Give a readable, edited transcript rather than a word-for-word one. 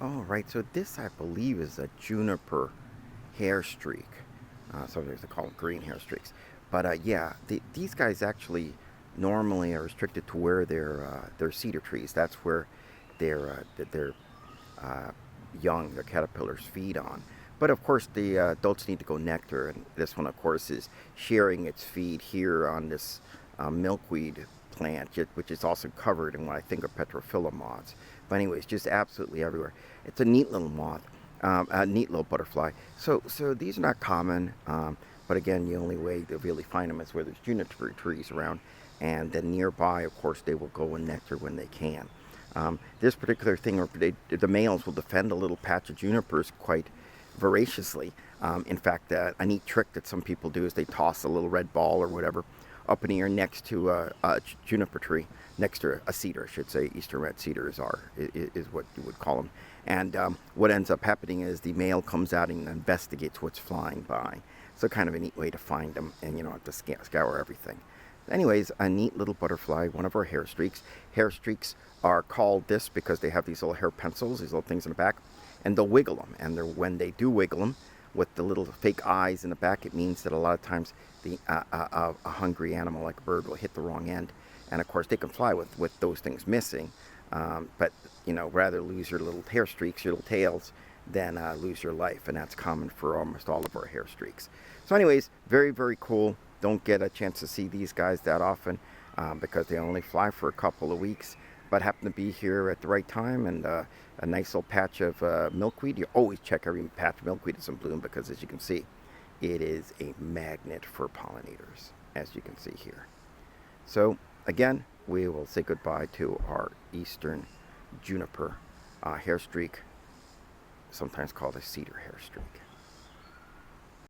Oh, right. So this, I believe, is a juniper hairstreak. Sometimes they call them green hairstreaks. But yeah, these guys actually normally are restricted to where they're cedar trees. That's where their uh, young, their caterpillars feed on. But of course, the adults need to go nectar, and this one, of course, is sharing its feed here on this milkweed plant, which is also covered in what I think are petrophylla moths. But anyways, just absolutely everywhere. It's a neat little moth, a neat little butterfly. So these are not common, but again, the only way to really find them is where there's juniper trees around, and then nearby, of course, they will go and nectar when they can. This particular thing, the males will defend a little patch of junipers quite voraciously. In fact, a neat trick that some people do is they toss a little red ball or whatever up in the air next to a juniper tree, next to a cedar, I should say. Eastern red cedars is what you would call them. And what ends up happening is the male comes out and investigates what's flying by. So kind of a neat way to find them, and you don't have to scour everything. Anyways, a neat little butterfly, one of our hair streaks. Hair streaks are called this because they have these little hair pencils, these little things in the back, and they'll wiggle them. And when they do wiggle them with the little fake eyes in the back, it means that a lot of times a hungry animal like a bird will hit the wrong end. And of course, they can fly with those things missing, but rather lose your little hair streaks, your little tails, than lose your life. And that's common for almost all of our hair streaks. So, anyways, very, very cool. Don't get a chance to see these guys that often because they only fly for a couple of weeks, but happen to be here at the right time, and a nice little patch of milkweed. You always check every patch of milkweed that's in bloom because, as you can see, it is a magnet for pollinators, as you can see here. So again, we will say goodbye to our eastern juniper hair streak, sometimes called a cedar hair streak.